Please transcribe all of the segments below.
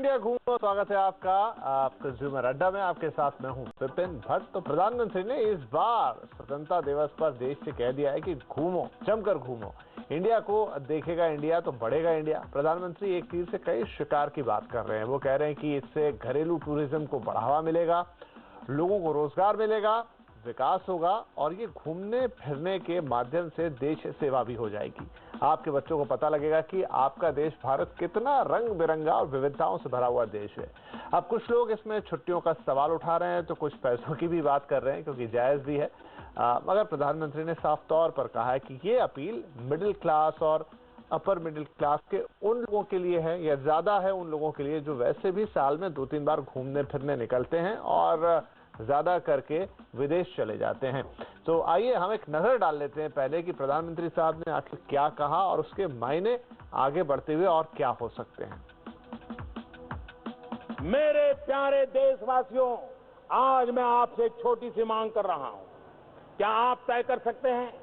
India घूमो, स्वागत है आपका कंज्यूमर अड्डा में। आपके साथ मैं हूं विपिन भट्ट। तो प्रधानमंत्री ने इस बार स्वतंत्रता दिवस पर देश से कह दिया है कि घूमो, जमकर घूमो, इंडिया को देखेगा इंडिया तो बढ़ेगा इंडिया। प्रधानमंत्री एक तीर से कई शिकार की बात कर रहे हैं। वो कह रहे हैं कि इससे घरेलू टूरिज्म को बढ़ावा मिलेगा, लोगों को रोजगार मिलेगा, विकास होगा और ये घूमने फिरने के माध्यम से देश सेवा भी हो जाएगी। आपके बच्चों को पता लगेगा कि आपका देश भारत कितना रंग बिरंगा और विविधताओं से भरा हुआ देश है। अब कुछ लोग इसमें छुट्टियों का सवाल उठा रहे हैं तो कुछ पैसों की भी बात कर रहे हैं, क्योंकि जायज भी है। मगर प्रधानमंत्री ने साफ तौर पर कहा है कि ये अपील मिडिल क्लास और अपर मिडिल क्लास के उन लोगों के लिए है, या ज्यादा है उन लोगों के लिए जो वैसे भी साल में 2-3 बार घूमने फिरने निकलते हैं और ज्यादा करके विदेश चले जाते हैं। तो आइए हम एक नजर डाल लेते हैं पहले कि प्रधानमंत्री साहब ने आखिर क्या कहा और उसके मायने आगे बढ़ते हुए और क्या हो सकते हैं। मेरे प्यारे देशवासियों, आज मैं आपसे एक छोटी सी मांग कर रहा हूं। क्या आप तय कर सकते हैं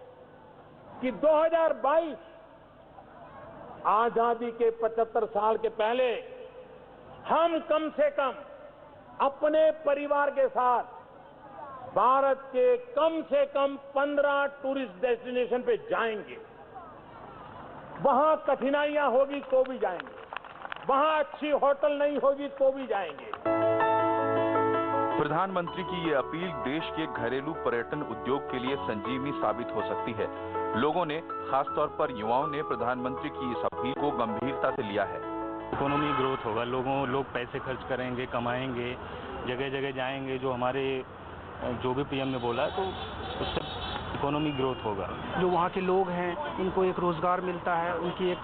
कि 2022 आजादी के 75 साल के पहले हम कम से कम अपने परिवार के साथ भारत के कम से कम 15 टूरिस्ट डेस्टिनेशन पे जाएंगे। वहां कठिनाइयां होगी तो भी जाएंगे, वहां अच्छी होटल नहीं होगी तो भी जाएंगे। प्रधानमंत्री की ये अपील देश के घरेलू पर्यटन उद्योग के लिए संजीवनी साबित हो सकती है। लोगों ने, खासतौर पर युवाओं ने प्रधानमंत्री की इस अपील को गंभीरता से लिया है। इकोनॉमी ग्रोथ होगा, लोग पैसे खर्च करेंगे, कमाएंगे, जगह जगह जाएंगे। जो भी पीएम ने बोला है, तो उससे इकोनॉमी ग्रोथ होगा। जो वहाँ के लोग हैं उनको एक रोजगार मिलता है, उनकी एक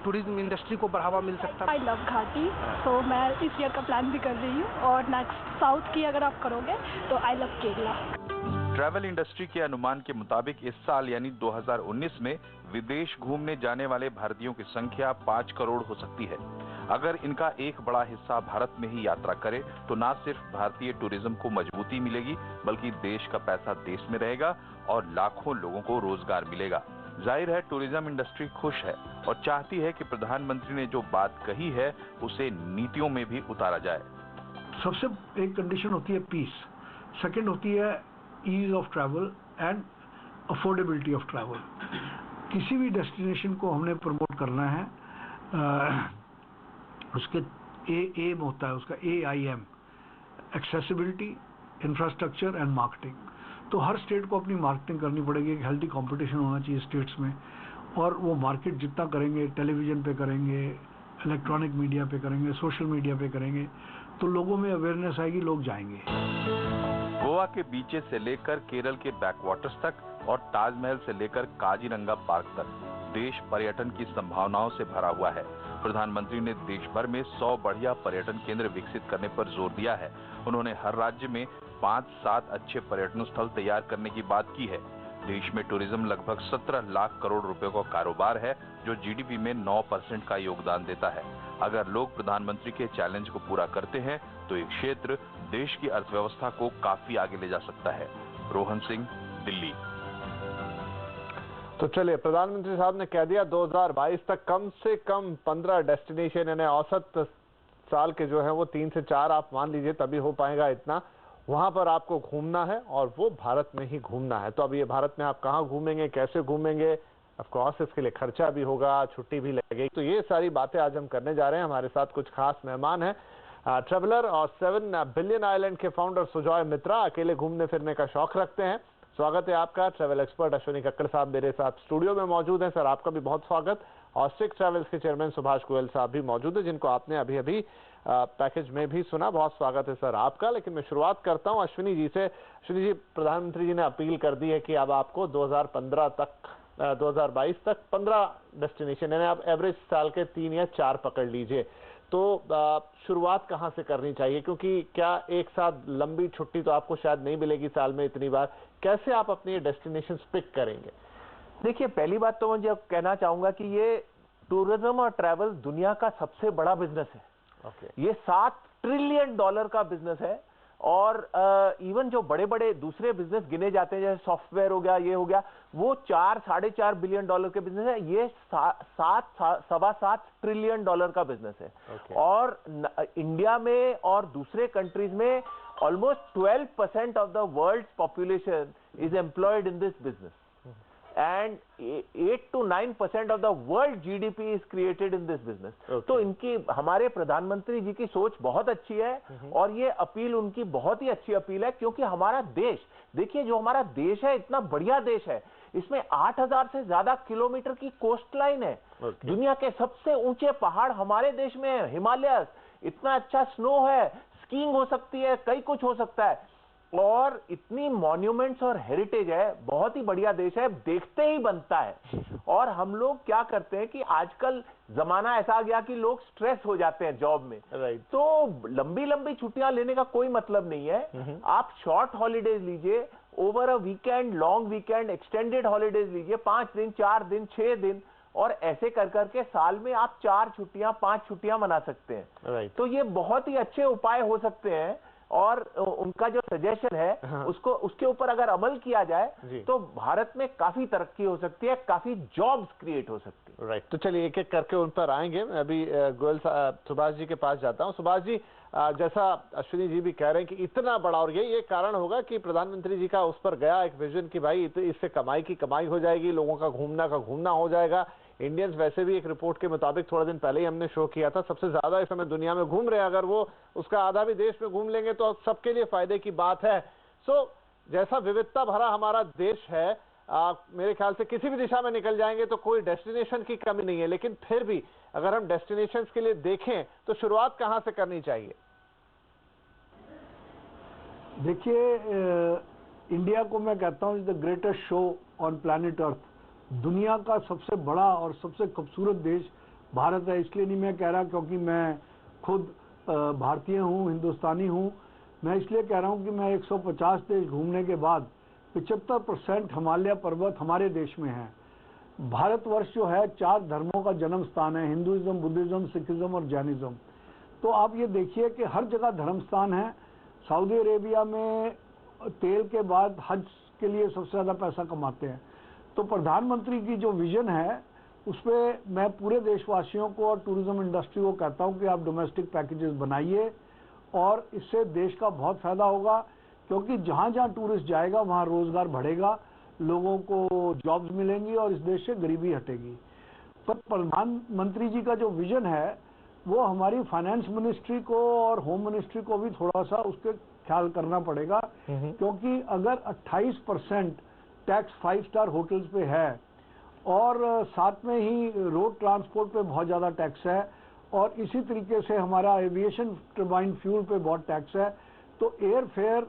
टूरिज्म इंडस्ट्री को बढ़ावा मिल सकता है। आई लव घाटी, तो मैं इस ईयर का प्लान भी कर रही हूँ। और नेक्स्ट साउथ की अगर आप करोगे तो I love Kerala. Travel industry के अनुमान के मुताबिक इस साल यानी 2019 में विदेश घूमने जाने वाले भारतीयों की संख्या 5 करोड़ हो सकती है। अगर इनका एक बड़ा हिस्सा भारत में ही यात्रा करे तो न सिर्फ भारतीय टूरिज्म को मजबूती मिलेगी, बल्कि देश का पैसा देश में रहेगा और लाखों लोगों को रोजगार मिलेगा। जाहिर है टूरिज्म इंडस्ट्री खुश है और चाहती है कि प्रधानमंत्री ने जो बात कही है उसे नीतियों में भी उतारा जाए। सबसे एक कंडीशन होती है पीस, सेकंड होती है ease of travel and affordability of travel. किसी भी डेस्टिनेशन को हमने प्रमोट करना है, उसके एम होता है, उसका AIM, accessibility, infrastructure and marketing. तो हर स्टेट को अपनी मार्केटिंग करनी पड़ेगी, एक हेल्दी कंपटीशन होना चाहिए स्टेट्स में। और वो मार्केट जितना करेंगे, टेलीविजन पे करेंगे, इलेक्ट्रॉनिक मीडिया पे करेंगे, सोशल मीडिया पे करेंगे, तो लोगों में अवेयरनेस आएगी, लोग जाएंगे। गोवा के बीचेस से लेकर केरल के बैकवाटर्स तक और ताजमहल से लेकर काजीरंगा पार्क तक देश पर्यटन की संभावनाओं से भरा हुआ है। प्रधानमंत्री ने देश भर में 100 बढ़िया पर्यटन केंद्र विकसित करने पर जोर दिया है। उन्होंने हर राज्य में 5-7 अच्छे पर्यटन स्थल तैयार करने की बात की है। देश में टूरिज्म लगभग 17 लाख करोड़ रुपए का कारोबार है, जो GDP में 9% का योगदान देता है। अगर लोग प्रधानमंत्री के चैलेंज को पूरा करते हैं तो ये क्षेत्र देश की अर्थव्यवस्था को काफी आगे ले जा सकता है। रोहन सिंह, दिल्ली। तो चलिए, प्रधानमंत्री साहब ने कह दिया 2022 तक कम से कम 15 डेस्टिनेशन, यानी औसत साल के जो है वो 3 से 4 आप मान लीजिए, तभी हो पाएगा इतना। वहां पर आपको घूमना है और वो भारत में ही घूमना है। तो अब ये भारत में आप कहाँ घूमेंगे, कैसे घूमेंगे, ऑफ कोर्स इसके लिए खर्चा भी होगा, छुट्टी भी लगेगी। तो ये सारी बातें आज हम करने जा रहे हैं। हमारे साथ कुछ खास मेहमान हैं। ट्रैवलर और 7 बिलियन आइलैंड के फाउंडर सुजॉय मित्रा अकेले घूमने फिरने का शौक रखते हैं। स्वागत है आपका। ट्रैवल एक्सपर्ट अश्विनी कक्कड़ साहब मेरे साथ स्टूडियो में मौजूद हैं। सर, आपका भी बहुत स्वागत। और 6 ट्रैवल्स के चेयरमैन सुभाष गोयल साहब भी मौजूद है, जिनको आपने अभी पैकेज में भी सुना। बहुत स्वागत है सर आपका। लेकिन मैं शुरुआत करता हूं अश्विनी जी से। अश्विनी जी, प्रधानमंत्री जी ने अपील कर दी है कि अब आपको 2022 तक 15 डेस्टिनेशन, यानी आप एवरेज साल के 3 या 4 पकड़ लीजिए। तो शुरुआत कहां से करनी चाहिए, क्योंकि क्या एक साथ लंबी छुट्टी तो आपको शायद नहीं मिलेगी साल में इतनी बार। कैसे आप अपनी डेस्टिनेशन पिक करेंगे? देखिए, पहली बात तो मुझे कहना चाहूंगा कि ये टूरिज्म और ट्रैवल दुनिया का सबसे बड़ा बिजनेस है। ये $7 ट्रिलियन का बिजनेस है। और इवन जो बड़े बड़े दूसरे बिजनेस गिने जाते हैं जैसे सॉफ्टवेयर हो गया, ये हो गया, वो 4-4.5 बिलियन डॉलर के बिजनेस है। ये 7-7 ट्रिलियन डॉलर का बिजनेस है। और इंडिया में और दूसरे कंट्रीज में almost 12% of the world population is employed in this business and 8 to 9% of the world GDP is created in this business. तो इनकी, हमारे प्रधानमंत्री जी की सोच बहुत अच्छी है और ये अपील उनकी बहुत ही अच्छी अपील है, क्योंकि हमारा देश, देखिए जो हमारा देश है इतना बढ़िया देश है, इसमें 8000 से ज्यादा किलोमीटर की कोस्ट लाइन है। दुनिया के सबसे ऊंचे पहाड़ हमारे देश में है, हिमालय, इतना अच्छा स्नो है, स्कीइंग हो सकती है, कई कुछ हो सकता है, और इतनी मॉन्यूमेंट्स और हेरिटेज है, बहुत ही बढ़िया देश है, देखते ही बनता है। और हम लोग क्या करते हैं कि आजकल जमाना ऐसा आ गया कि लोग स्ट्रेस हो जाते हैं जॉब में, तो लंबी लंबी छुट्टियां लेने का कोई मतलब नहीं है। आप शॉर्ट हॉलीडेज लीजिए, over a weekend, long weekend, extended holidays लीजिए, 5 दिन, 4 दिन, 6 दिन, और ऐसे कर करके साल में आप 4 छुट्टियां, 5 छुट्टियां मना सकते हैं। तो ये बहुत ही अच्छे उपाय हो सकते हैं, और उनका जो सजेशन है उसको, उसके ऊपर अगर अमल किया जाए तो भारत में काफी तरक्की हो सकती है, काफी जॉब्स क्रिएट हो सकती है। राइट, तो चलिए एक एक करके उन पर आएंगे। मैं अभी गोयल सुभाष जी के पास जाता हूं। सुभाष जी, जैसा अश्विनी जी भी कह रहे हैं कि इतना बड़ा, और ये कारण होगा कि प्रधानमंत्री जी का उस पर गया एक विजन कि भाई इससे कमाई की कमाई हो जाएगी, लोगों का घूमना हो जाएगा। इंडियंस वैसे भी एक रिपोर्ट के मुताबिक थोड़ा दिन पहले ही हमने शो किया था, सबसे ज्यादा इस समय दुनिया में घूम रहे हैं। अगर वो उसका आधा भी देश में घूम लेंगे तो सबके लिए फायदे की बात है। जैसा विविधता भरा हमारा देश है, मेरे ख्याल से किसी भी दिशा में निकल जाएंगे तो कोई डेस्टिनेशन की कमी नहीं है, लेकिन फिर भी अगर हम डेस्टिनेशन के लिए देखें तो शुरुआत कहां से करनी चाहिए? देखिए, इंडिया को मैं कहता हूं is the greatest show on planet earth. दुनिया का सबसे बड़ा और सबसे खूबसूरत देश भारत है। इसलिए नहीं मैं कह रहा क्योंकि मैं खुद भारतीय हूँ, हिंदुस्तानी हूँ, मैं इसलिए कह रहा हूँ कि मैं 150 देश घूमने के बाद 75% हिमालय पर्वत हमारे देश में है। भारतवर्ष जो है 4 धर्मों का जन्म स्थान है, हिंदुइज्म, बुद्धिज्म, सिखिज्म और जैनिज्म। तो आप ये देखिए कि हर जगह धर्म स्थान है। सऊदी अरेबिया में तेल के बाद हज के लिए सबसे ज़्यादा पैसा कमाते हैं। तो प्रधानमंत्री की जो विजन है उस पर मैं पूरे देशवासियों को और टूरिज्म इंडस्ट्री को कहता हूं कि आप डोमेस्टिक पैकेजेस बनाइए, और इससे देश का बहुत फायदा होगा, क्योंकि जहां जहां टूरिस्ट जाएगा वहां रोजगार बढ़ेगा, लोगों को जॉब्स मिलेंगी और इस देश से गरीबी हटेगी। पर प्रधानमंत्री जी का जो विजन है वो हमारी फाइनेंस मिनिस्ट्री को और होम मिनिस्ट्री को भी थोड़ा सा उसके ख्याल करना पड़ेगा, क्योंकि अगर 28% टैक्स 5 स्टार होटल्स पे है और साथ में ही रोड ट्रांसपोर्ट पे बहुत ज़्यादा टैक्स है, और इसी तरीके से हमारा एविएशन टर्बाइन फ्यूल पे बहुत टैक्स है, तो एयर फेयर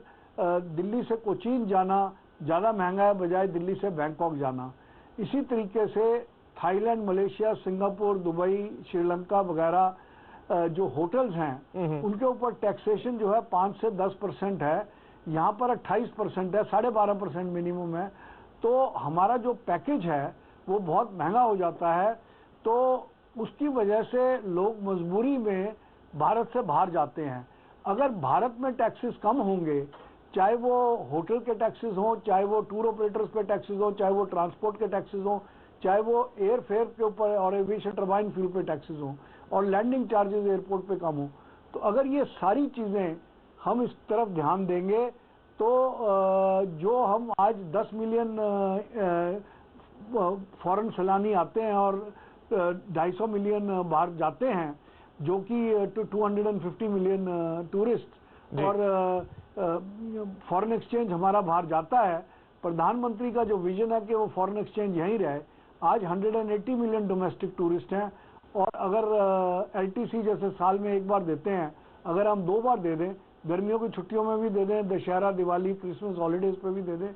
दिल्ली से कोचीन जाना ज़्यादा महंगा है बजाय दिल्ली से बैंकॉक जाना। इसी तरीके से Thailand, Malaysia, Singapore, Dubai, Sri Lanka वगैरह जो होटल्स हैं उनके ऊपर टैक्सेशन जो है 5 से 10% है, यहाँ पर 28% है, 12.5% मिनिमम है। तो हमारा जो पैकेज है वो बहुत महंगा हो जाता है, तो उसकी वजह से लोग मजबूरी में भारत से बाहर जाते हैं। अगर भारत में टैक्सेस कम होंगे, चाहे वो होटल के टैक्सेस हों, चाहे वो टूर ऑपरेटर्स पे टैक्सेस हों, चाहे वो ट्रांसपोर्ट के टैक्सेस हों, चाहे वो एयर फेयर के ऊपर और एविएशन टर्बाइन फ्यूल पे टैक्सेस हों, और लैंडिंग चार्जेस एयरपोर्ट पे कम हो, तो अगर ये सारी चीज़ें हम इस तरफ ध्यान देंगे तो जो हम आज 10 मिलियन फॉरेन सैलानी आते हैं और 250 मिलियन बाहर जाते हैं, जो कि 250 मिलियन टूरिस्ट, और फॉरेन एक्सचेंज हमारा बाहर जाता है। प्रधानमंत्री का जो विजन है कि वो फॉरेन एक्सचेंज यहीं रहे। आज 180 मिलियन डोमेस्टिक टूरिस्ट हैं, और अगर एलटीसी जैसे साल में एक बार देते हैं, अगर हम 2 बार दे दें, गर्मियों की छुट्टियों में भी दे दें, दशहरा, दिवाली, क्रिसमस हॉलीडेज पे भी दे दें,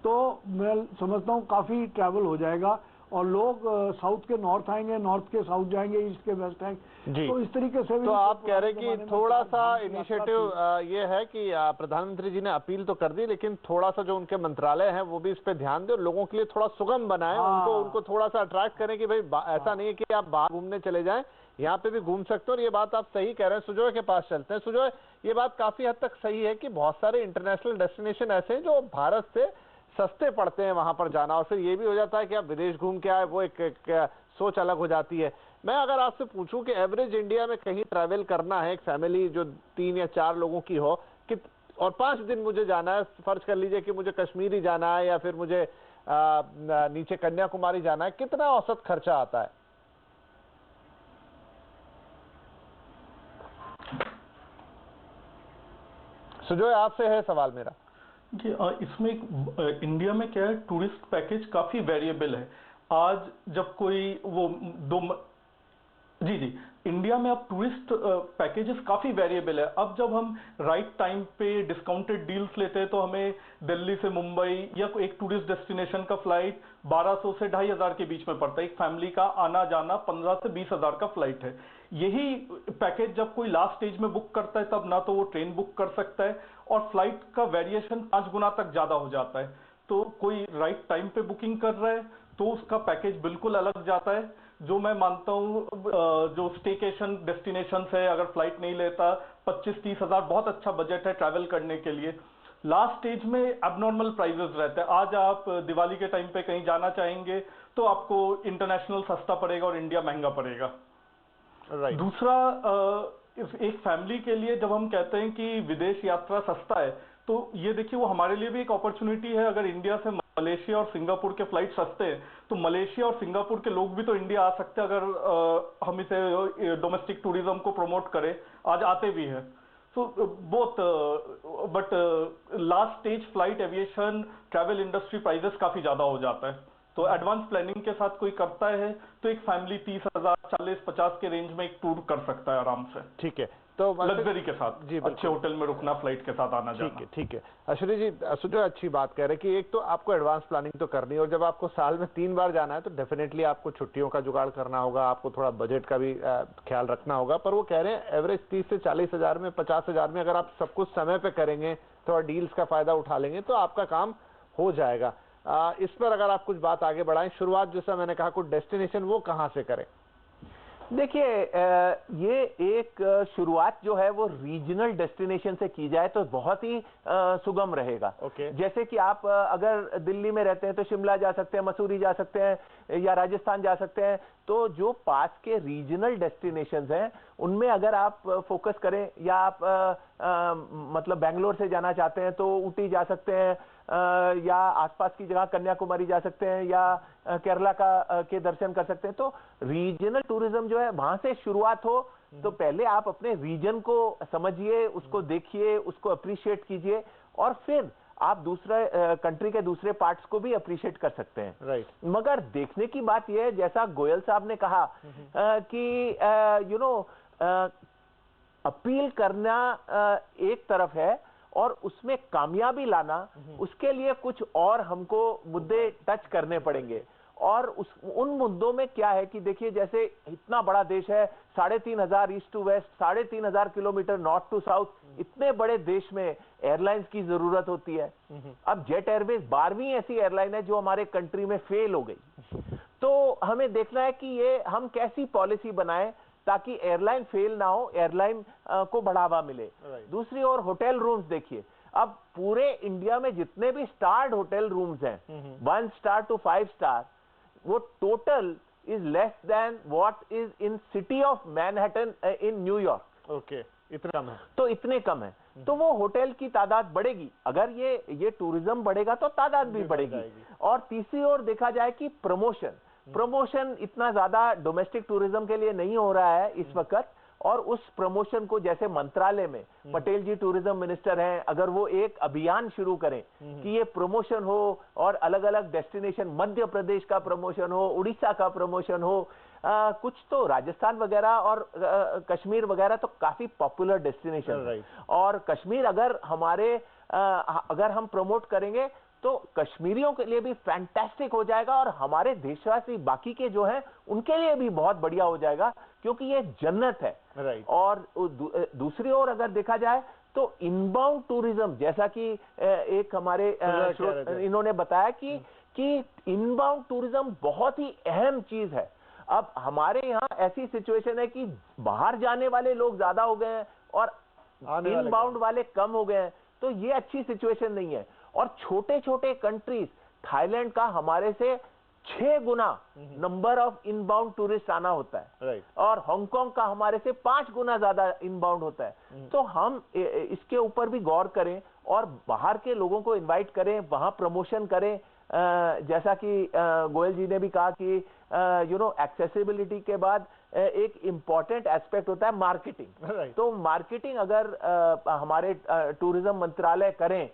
तो मैं समझता हूँ काफ़ी ट्रैवल हो जाएगा, और लोग साउथ के नॉर्थ आएंगे, नॉर्थ के साउथ जाएंगे, ईस्ट के वेस्ट आएंगे। तो इस तरीके से भी तो आप कह रहे हैं कि थोड़ा सा इनिशिएटिव ये है कि प्रधानमंत्री जी ने अपील तो कर दी, लेकिन थोड़ा सा जो उनके मंत्रालय हैं वो भी इस पे ध्यान दें और लोगों के लिए थोड़ा सुगम बनाएं, उनको थोड़ा सा अट्रैक्ट करें कि भाई ऐसा नहीं है कि आप बाहर घूमने चले जाएं, यहाँ पे भी घूम सकते हो। और ये बात आप सही कह रहे हैं। सुजॉय के पास चलते हैं। सुजॉय, ये बात काफी हद तक सही है कि बहुत सारे इंटरनेशनल डेस्टिनेशन ऐसे हैं जो भारत से सस्ते पड़ते हैं वहां पर जाना, और फिर ये भी हो जाता है कि आप विदेश घूम के आए, वो एक सोच अलग हो जाती है। मैं अगर आपसे पूछूं कि एवरेज इंडिया में कहीं ट्रैवल करना है, एक फैमिली जो 3 या 4 लोगों की हो, कि और 5 दिन मुझे जाना है, फर्ज कर लीजिए कि मुझे कश्मीर ही जाना है या फिर मुझे नीचे कन्याकुमारी जाना है, कितना औसत खर्चा आता है? सुजॉय, आपसे है सवाल मेरा। इसमें इंडिया में क्या है, टूरिस्ट पैकेज काफी वेरिएबल है। आज जब कोई वो जी इंडिया में अब टूरिस्ट पैकेजेस काफी वेरिएबल है। अब जब हम राइट टाइम पे डिस्काउंटेड डील्स लेते हैं तो हमें दिल्ली से मुंबई या कोई एक टूरिस्ट डेस्टिनेशन का फ्लाइट 1200 से 2500 के बीच में पड़ता है। एक फैमिली का आना जाना 15 से 20,000 का फ्लाइट है। यही पैकेज जब कोई लास्ट स्टेज में बुक करता है तब ना तो वो ट्रेन बुक कर सकता है और फ्लाइट का वेरिएशन 5 गुना तक ज्यादा हो जाता है। तो कोई राइट टाइम पे बुकिंग कर रहा है तो उसका पैकेज बिल्कुल अलग जाता है। जो मैं मानता हूँ जो स्टेकेशन डेस्टिनेशन है, अगर फ्लाइट नहीं लेता 25-30 हजार बहुत अच्छा बजट है ट्रैवल करने के लिए। लास्ट स्टेज में एबनॉर्मल प्राइसेस रहते हैं। आज आप दिवाली के टाइम पे कहीं जाना चाहेंगे तो आपको इंटरनेशनल सस्ता पड़ेगा और इंडिया महंगा पड़ेगा। दूसरा, एक फैमिली के लिए जब हम कहते हैं कि विदेश यात्रा सस्ता है तो ये देखिए वो हमारे लिए भी एक अपॉर्चुनिटी है। अगर इंडिया से मलेशिया और सिंगापुर के फ्लाइट सस्ते हैं तो मलेशिया और सिंगापुर के लोग भी तो इंडिया आ सकते हैं अगर हम इसे डोमेस्टिक टूरिज्म को प्रमोट करें। आज आते भी हैं। So both but last stage flight aviation travel industry prices काफी ज्यादा हो जाता है। तो एडवांस प्लानिंग के साथ कोई करता है तो एक फैमिली 30,000 40-50 के रेंज में एक टूर कर सकता है आराम से। ठीक है, तो लग्जरी के साथ जी, अच्छे होटल में रुकना, फ्लाइट के साथ आना जाना। ठीक है। अश्विनी जी, सुजॉय अच्छी बात कह रहे हैं कि एक तो आपको एडवांस प्लानिंग तो करनी है और जब आपको साल में 3 बार जाना है तो डेफिनेटली आपको छुट्टियों का जुगाड़ करना होगा, आपको थोड़ा बजट का भी ख्याल रखना होगा। पर वो कह रहे हैं एवरेज 30 से 40 हजार में, 50 हजार में अगर आप सब कुछ समय पे करेंगे, थोड़ा डील्स का फायदा उठा लेंगे तो आपका काम हो जाएगा। इस पर अगर आप कुछ बात आगे बढ़ाएं, शुरुआत जैसा मैंने कहा कुछ डेस्टिनेशन वो कहां से करें? देखिए, ये एक शुरुआत जो है वो रीजनल डेस्टिनेशन से की जाए तो बहुत ही सुगम रहेगा। जैसे कि आप अगर दिल्ली में रहते हैं तो शिमला जा सकते हैं, मसूरी जा सकते हैं या राजस्थान जा सकते हैं। तो जो पास के रीजनल डेस्टिनेशंस हैं उनमें अगर आप फोकस करें, या आप मतलब बेंगलोर से जाना चाहते हैं तो ऊटी जा सकते हैं, या आसपास की जगह कन्याकुमारी जा सकते हैं, या केरला के दर्शन कर सकते हैं। तो रीजनल टूरिज्म जो है वहां से शुरुआत हो तो पहले आप अपने रीजन को समझिए, उसको देखिए, उसको अप्रिशिएट कीजिए और फिर आप दूसरे कंट्री के दूसरे पार्ट्स को भी अप्रिशिएट कर सकते हैं। मगर देखने की बात यह है, जैसा गोयल साहब ने कहा कि अपील करना एक तरफ है और उसमें कामयाबी लाना, उसके लिए कुछ और हमको मुद्दे टच करने पड़ेंगे। और उन मुद्दों में क्या है कि देखिए, जैसे इतना बड़ा देश है, 3,500 east to west, 3,500 kilometre north to south, इतने बड़े देश में एयरलाइंस की जरूरत होती है। अब जेट एयरवेज 12वीं ऐसी एयरलाइन है जो हमारे कंट्री में फेल हो गई। तो हमें देखना है कि ये हम कैसी पॉलिसी बनाएं ताकि एयरलाइन फेल ना हो, एयरलाइन को बढ़ावा मिले। दूसरी ओर होटल रूम्स देखिए, अब पूरे इंडिया में जितने भी स्टार्ड होटल रूम्स हैं, 1 स्टार टू 5 स्टार, वो total is less than what is in city of Manhattan in New York. इतना कम है। तो इतने कम है। तो वो होटल की तादाद बढ़ेगी। अगर ये टूरिज्म बढ़ेगा तो तादाद भी बढ़ेगी। और तीसरी ओर देखा जाए कि प्रमोशन इतना ज्यादा डोमेस्टिक टूरिज्म के लिए नहीं हो रहा है इस वक्त। और उस प्रमोशन को, जैसे मंत्रालय में पटेल जी टूरिज्म मिनिस्टर हैं, अगर वो एक अभियान शुरू करें कि ये प्रमोशन हो और अलग अलग डेस्टिनेशन, मध्य प्रदेश का प्रमोशन हो, उड़ीसा का प्रमोशन हो, कुछ तो राजस्थान वगैरह और कश्मीर वगैरह तो काफी पॉपुलर डेस्टिनेशन। और कश्मीर अगर हम प्रमोट करेंगे तो कश्मीरियों के लिए भी फैंटास्टिक हो जाएगा और हमारे देशवासी बाकी के जो हैं उनके लिए भी बहुत बढ़िया हो जाएगा, क्योंकि ये जन्नत है। और दूसरी ओर अगर देखा जाए तो इनबाउंड टूरिज्म, जैसा कि एक हमारे इन्होंने बताया कि इनबाउंड टूरिज्म बहुत ही अहम चीज है। अब हमारे यहाँ ऐसी सिचुएशन है कि बाहर जाने वाले लोग ज्यादा हो गए हैं और इनबाउंड वाले कम हो गए हैं, तो ये अच्छी सिचुएशन नहीं है। और छोटे छोटे कंट्रीज, थाईलैंड का हमारे से 6 गुना नंबर ऑफ इनबाउंड टूरिस्ट आना होता है, और हांगकांग का हमारे से 5 गुना ज्यादा इनबाउंड होता है। तो हम इसके ऊपर भी गौर करें और बाहर के लोगों को इनवाइट करें, वहां प्रमोशन करें। जैसा कि गोयल जी ने भी कहा कि एक्सेसिबिलिटी के बाद एक इंपॉर्टेंट एस्पेक्ट होता है मार्केटिंग। तो मार्केटिंग अगर हमारे टूरिज्म मंत्रालय करें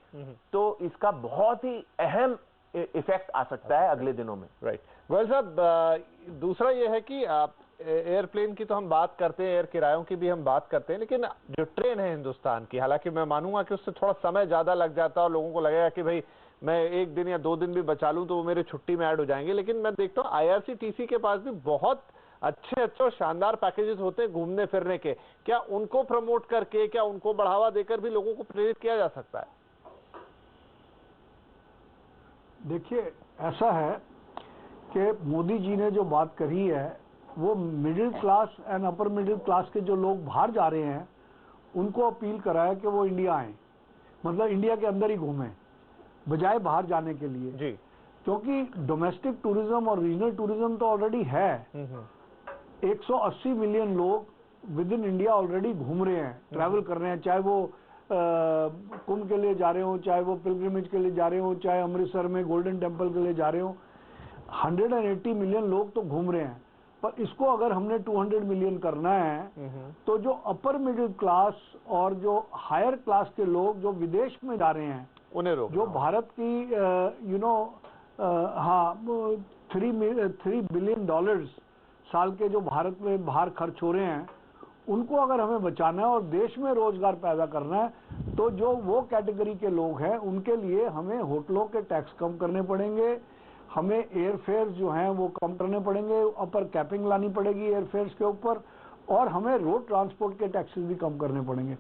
तो इसका बहुत ही अहम इफेक्ट आ सकता है अगले दिनों में। राइट। गोयल साहब, दूसरा ये है कि एयरप्लेन की तो हम बात करते हैं, एयर किरायों की भी हम बात करते हैं, लेकिन जो ट्रेन है हिंदुस्तान की, हालांकि मैं मानूंगा कि उससे थोड़ा समय ज्यादा लग जाता है और लोगों को लगेगा कि भाई मैं 1 दिन या 2 दिन भी बचा लूं तो वो मेरे छुट्टी में ऐड हो जाएंगे, लेकिन मैं देखता हूँ IRCTC के पास भी बहुत अच्छे और शानदार पैकेजेस होते हैं घूमने फिरने के। क्या उनको प्रमोट करके, क्या उनको बढ़ावा देकर भी लोगों को प्रेरित किया जा सकता है? देखिए, ऐसा है कि मोदी जी ने जो बात कही है वो middle class and upper middle class के जो लोग बाहर जा रहे हैं उनको अपील करा है कि वो इंडिया आए, मतलब इंडिया के अंदर ही घूमें बजाय बाहर जाने के लिए जी। क्योंकि डोमेस्टिक टूरिज्म और रीजनल टूरिज्म तो ऑलरेडी है। 180 मिलियन लोग विद इन इंडिया ऑलरेडी घूम रहे हैं, ट्रैवल कर रहे हैं, चाहे वो कुंभ के लिए जा रहे हो, चाहे वो पिलग्रिमेज के लिए जा रहे हो, चाहे अमृतसर में गोल्डन टेम्पल के लिए जा रहे हो। 180 मिलियन लोग तो घूम रहे हैं, पर इसको अगर हमने 200 मिलियन करना है तो जो अपर मिडिल क्लास और जो हायर क्लास के लोग जो विदेश में जा रहे हैं उन्हें रोक, जो भारत की 3 बिलियन डॉलर्स साल के जो भारत में बाहर खर्च हो रहे हैं, उनको अगर हमें बचाना है और देश में रोजगार पैदा करना है तो जो वो कैटेगरी के लोग हैं उनके लिए हमें होटलों के टैक्स कम करने पड़ेंगे, हमें एयरफेयर्स जो हैं वो कम करने पड़ेंगे, अपर कैपिंग लानी पड़ेगी एयरफेयर्स के ऊपर, और हमें रोड ट्रांसपोर्ट के टैक्सेस भी कम करने पड़ेंगे।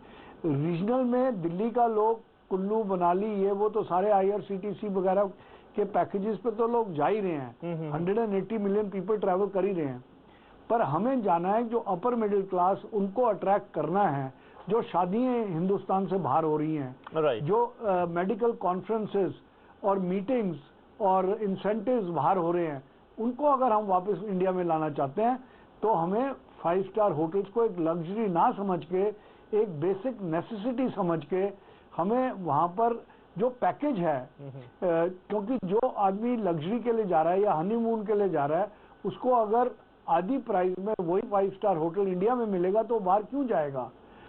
रीजनल में दिल्ली का लोग कुल्लू मनाली ये वो तो सारे IRCTC वगैरह के पैकेजेस पे तो लोग जा ही रहे हैं, 180 मिलियन पीपल ट्रैवल कर ही रहे हैं, पर हमें जाना है जो अपर मिडिल क्लास उनको अट्रैक्ट करना है। जो शादियां हिंदुस्तान से बाहर हो रही हैं, जो मेडिकल कॉन्फ्रेंसेस और मीटिंग्स और इंसेंटिव्स बाहर हो रहे हैं, उनको अगर हम वापस इंडिया में लाना चाहते हैं तो हमें 5 स्टार होटल्स को एक लग्जरी ना समझ के, एक बेसिक नेसेसिटी समझ के हमें वहां पर जो पैकेज है, क्योंकि जो आदमी लग्जरी के लिए जा रहा है या हनीमून के लिए जा रहा है उसको अगर आधी प्राइस में वही 5 स्टार होटल इंडिया में मिलेगा तो बाहर क्यों जाएगा,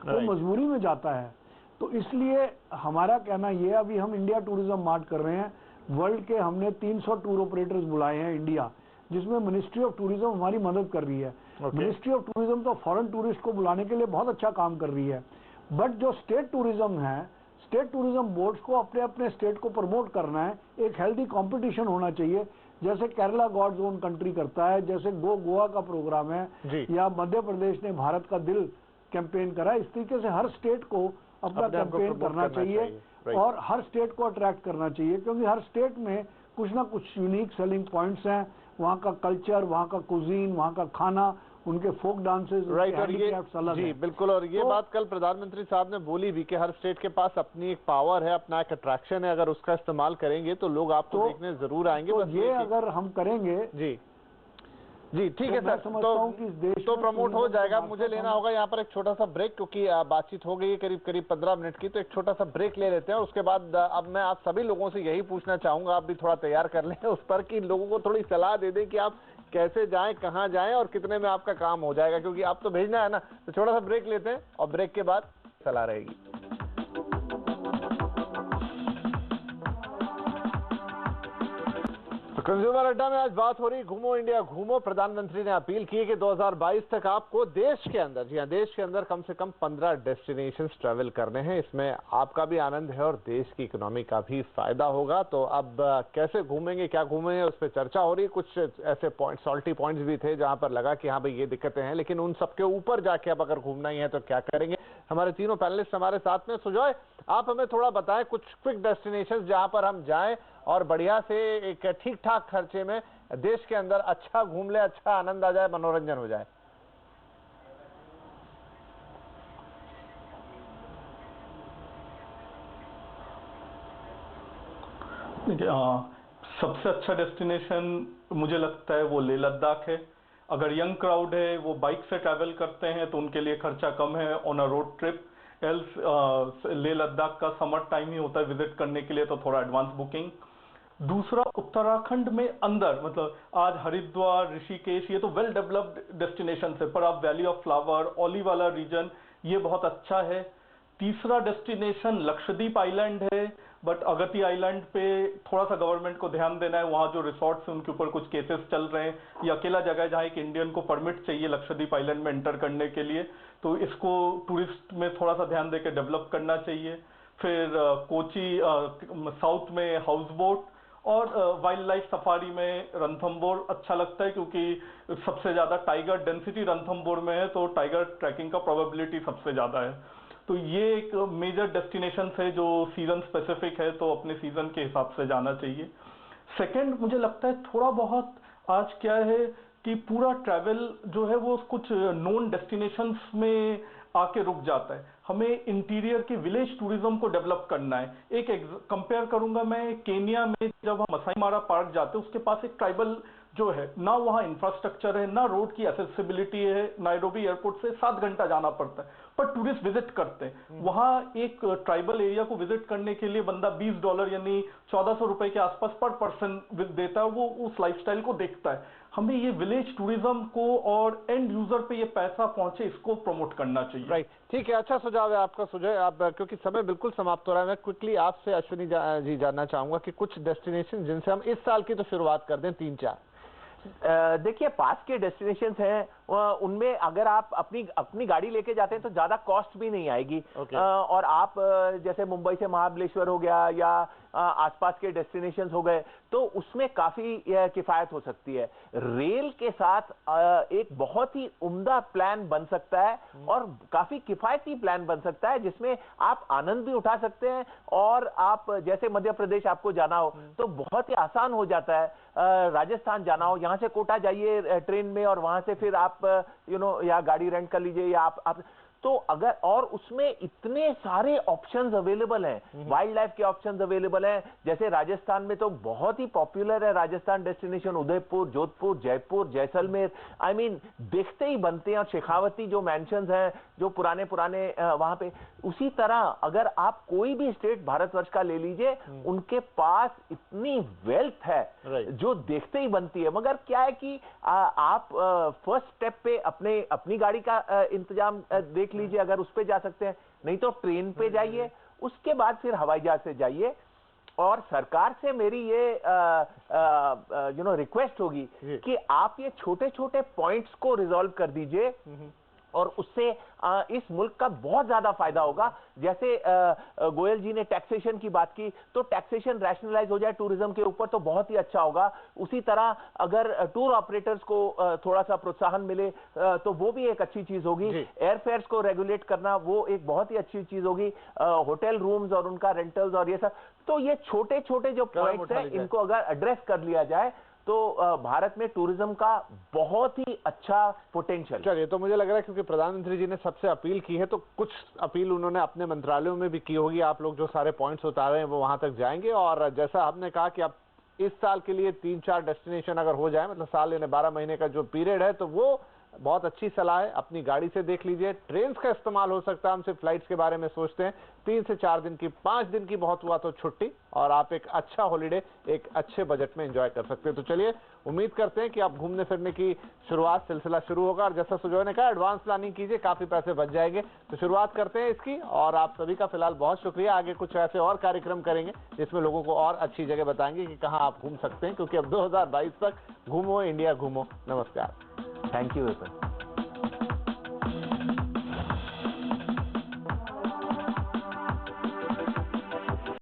वो मजबूरी में जाता है। तो इसलिए हमारा कहना ये, अभी हम इंडिया टूरिज्म मार्ट कर रहे हैं, वर्ल्ड के हमने 300 टूर ऑपरेटर्स बुलाए हैं इंडिया, जिसमें मिनिस्ट्री ऑफ टूरिज्म हमारी मदद कर रही है। मिनिस्ट्री ऑफ टूरिज्म तो फॉरेन टूरिस्ट को बुलाने के लिए बहुत अच्छा काम कर रही है, बट जो स्टेट टूरिज्म है, स्टेट टूरिज्म बोर्ड्स को अपने अपने स्टेट को प्रमोट करना है, एक हेल्दी कंपटीशन होना चाहिए, जैसे केरला गॉड्स ओन कंट्री करता है, जैसे गोवा का प्रोग्राम है, या मध्य प्रदेश ने भारत का दिल कैंपेन करा। इस तरीके से हर स्टेट को अपना कैंपेन करना चाहिए और हर स्टेट को अट्रैक्ट करना चाहिए, क्योंकि हर स्टेट में कुछ ना कुछ यूनिक सेलिंग पॉइंट्स हैं, वहाँ का कल्चर, वहाँ का कुजीन, वहाँ का खाना, उनके फोक डांसेस, राइट। और ये जी बिल्कुल, और ये बात कल प्रधानमंत्री साहब ने बोली भी कि हर स्टेट के पास अपनी एक पावर है, अपना एक अट्रैक्शन है, अगर उसका इस्तेमाल करेंगे तो लोग आपको देखने जरूर आएंगे। तो ये अगर हम करेंगे जी ठीक है सर, तो प्रमोट हो जाएगा। मुझे लेना होगा यहाँ पर एक छोटा सा ब्रेक, क्योंकि बातचीत हो गई है करीब 15 मिनट की, तो एक छोटा सा ब्रेक ले लेते हैं। उसके बाद अब मैं आप सभी लोगों से यही पूछना चाहूंगा, आप भी थोड़ा तैयार कर लें उस पर कि लोगों को थोड़ी सलाह दे दें कि आप कैसे जाएं, कहाँ जाएं और कितने में आपका काम हो जाएगा, क्योंकि आप तो भेजना है ना। तो छोटा सा ब्रेक लेते हैं और ब्रेक के बाद सलाह रहेगी। कंज्यूमर अड्डा में आज बात हो रही घूमो इंडिया घूमो। प्रधानमंत्री ने अपील की कि 2022 तक आपको देश के अंदर, जी हाँ, देश के अंदर कम से कम 15 डेस्टिनेशंस ट्रैवल करने हैं। इसमें आपका भी आनंद है और देश की इकोनॉमी का भी फायदा होगा। तो अब कैसे घूमेंगे, क्या घूमेंगे, उस पर चर्चा हो रही है। कुछ ऐसे पॉइंट, सॉल्टी पॉइंट्स भी थे जहां पर लगा कि हाँ भाई ये दिक्कतें हैं, लेकिन उन सबके ऊपर जाके अब अगर घूमना ही है तो क्या करेंगे। हमारे तीनों पैनलिस्ट हमारे साथ में। सुजॉय, आप हमें थोड़ा बताएं कुछ क्विक डेस्टिनेशंस जहां पर हम जाएं और बढ़िया से एक ठीक ठाक खर्चे में देश के अंदर अच्छा घूम ले, अच्छा आनंद आ जाए, मनोरंजन हो जाए। सबसे अच्छा डेस्टिनेशन मुझे लगता है वो लेह लद्दाख है। अगर यंग क्राउड है, वो बाइक से ट्रैवल करते हैं तो उनके लिए खर्चा कम है on a road trip. Else Leh Ladakh का समर टाइम ही होता है विजिट करने के लिए, तो थोड़ा एडवांस बुकिंग। दूसरा, उत्तराखंड में अंदर, मतलब आज हरिद्वार, ऋषिकेश, ये तो वेल डेवलप्ड डेस्टिनेशन है, पर आप वैली ऑफ फ्लावर, ओली वाला रीजन, ये बहुत अच्छा है। तीसरा डेस्टिनेशन लक्षद्वीप आइलैंड है, बट अगति आइलैंड पे थोड़ा सा गवर्नमेंट को ध्यान देना है। वहाँ जो रिसोर्ट्स हैं उनके ऊपर कुछ केसेस चल रहे हैं। ये अकेला जगह है जहाँ एक इंडियन को परमिट चाहिए लक्षद्वीप आइलैंड में एंटर करने के लिए, तो इसको टूरिस्ट में थोड़ा सा ध्यान देकर डेवलप करना चाहिए। फिर कोची साउथ में हाउस बोट, और वाइल्ड लाइफ सफारी में रणथंबोर अच्छा लगता है, क्योंकि सबसे ज्यादा टाइगर डेंसिटी रणथंबोर में है, तो टाइगर ट्रैकिंग का प्रोबेबिलिटी सबसे ज्यादा है। तो ये एक मेजर डेस्टिनेशन है जो सीजन स्पेसिफिक है, तो अपने सीजन के हिसाब से जाना चाहिए। सेकंड, मुझे लगता है थोड़ा बहुत आज क्या है कि पूरा ट्रैवल जो है वो कुछ नोन डेस्टिनेशंस में आके रुक जाता है। हमें इंटीरियर की विलेज टूरिज्म को डेवलप करना है। एक कंपेयर करूंगा मैं, केन्या में जब हम मसाई मारा पार्क जाते हैं, उसके पास एक ट्राइबल जो है ना, वहाँ इंफ्रास्ट्रक्चर है ना, रोड की एक्सेसिबिलिटी है। नायरोबी एयरपोर्ट से 7 घंटा जाना पड़ता है, पर टूरिस्ट विजिट करते हैं। वहाँ एक ट्राइबल एरिया को विजिट करने के लिए बंदा $20 यानी 1400 रुपए के आसपास पर पर्सन देता है, वो उस लाइफस्टाइल को देखता है। हमें ये विलेज टूरिज्म को और एंड यूजर पे ये पैसा पहुंचे, इसको प्रमोट करना चाहिए। राइट, ठीक है, अच्छा सुझाव है आपका सुझाव। आप, क्योंकि समय बिल्कुल समाप्त हो रहा है, मैं क्विकली आपसे अश्विनी जी जानना चाहूंगा कि कुछ डेस्टिनेशन जिनसे हम इस साल की तो शुरुआत कर दें, 3-4। देखिए, पास के डेस्टिनेशंस हैं, उनमें अगर आप अपनी गाड़ी लेके जाते हैं तो ज्यादा कॉस्ट भी नहीं आएगी। और आप जैसे मुंबई से महाबलेश्वर हो गया या आसपास के डेस्टिनेशंस हो गए, तो उसमें काफी किफायत हो सकती है। रेल के साथ एक बहुत ही उम्दा प्लान बन सकता है और काफी किफायती प्लान बन सकता है, जिसमें आप आनंद भी उठा सकते हैं। और आप जैसे मध्य प्रदेश आपको जाना हो तो बहुत ही आसान हो जाता है। राजस्थान जाना हो, यहाँ से कोटा जाइए ट्रेन में, और वहां से फिर आप या गाड़ी रेंट कर लीजिए, या आप तो अगर, और उसमें इतने सारे ऑप्शंस अवेलेबल हैं, वाइल्ड लाइफ के ऑप्शंस अवेलेबल हैं। जैसे राजस्थान में तो बहुत ही पॉपुलर है Rajasthan destination, Udaipur, Jodhpur, Jaipur, Jaisalmer, I mean देखते ही बनते हैं। और शेखावती जो मैंशंस हैं, जो पुराने वहां पे, उसी तरह अगर आप कोई भी स्टेट भारतवर्ष का ले लीजिए, उनके पास इतनी वेल्थ है जो देखते ही बनती है। मगर क्या है कि आप फर्स्ट स्टेप पे अपनी गाड़ी का इंतजाम देख लीजिए, अगर उस पे जा सकते हैं, नहीं तो ट्रेन पे जाइए, उसके बाद फिर हवाई जहाज से जाइए। और सरकार से मेरी ये रिक्वेस्ट होगी कि आप ये छोटे छोटे पॉइंट्स को रिजॉल्व कर दीजिए, और उससे इस मुल्क का बहुत ज्यादा फायदा होगा। जैसे गोयल जी ने टैक्सेशन की बात की, तो टैक्सेशन रैशनलाइज हो जाए टूरिज्म के ऊपर तो बहुत ही अच्छा होगा। उसी तरह अगर टूर ऑपरेटर्स को थोड़ा सा प्रोत्साहन मिले तो वो भी एक अच्छी चीज होगी। एयरफेयर्स को रेगुलेट करना वो एक बहुत ही अच्छी चीज होगी। होटल रूम्स और उनका रेंटल्स और ये सब, तो ये छोटे छोटे जो पॉइंट्स हैं, इनको अगर एड्रेस कर लिया जाए तो भारत में टूरिज्म का बहुत ही अच्छा पोटेंशियल। चलिए, तो मुझे लग रहा है क्योंकि प्रधानमंत्री जी ने सबसे अपील की है, तो कुछ अपील उन्होंने अपने मंत्रालयों में भी की होगी। आप लोग जो सारे पॉइंट्स उतार रहे हैं वो वहां तक जाएंगे। और जैसा आपने कहा कि आप इस साल के लिए 3-4 डेस्टिनेशन अगर हो जाए, मतलब साल यानी 12 महीने का जो पीरियड है, तो वो बहुत अच्छी सलाह है। अपनी गाड़ी से देख लीजिए, ट्रेन का इस्तेमाल हो सकता है, हम सिर्फ फ्लाइट्स के बारे में सोचते हैं। 3 से 4 दिन की, 5 दिन की बहुत हुआ तो छुट्टी, और आप एक अच्छा हॉलिडे एक अच्छे बजट में एंजॉय कर सकते हैं। तो चलिए, उम्मीद करते हैं कि आप घूमने फिरने की सिलसिला शुरू होगा। और जैसा सुजॉय ने कहा, एडवांस प्लानिंग कीजिए, काफी पैसे बच जाएंगे। तो शुरुआत करते हैं इसकी। और आप सभी का फिलहाल बहुत शुक्रिया। आगे कुछ ऐसे और कार्यक्रम करेंगे जिसमें लोगों को और अच्छी जगह बताएंगे कि कहाँ आप घूम सकते हैं, क्योंकि अब 2022 तक घूमो इंडिया घूमो। नमस्कार, थैंक यू।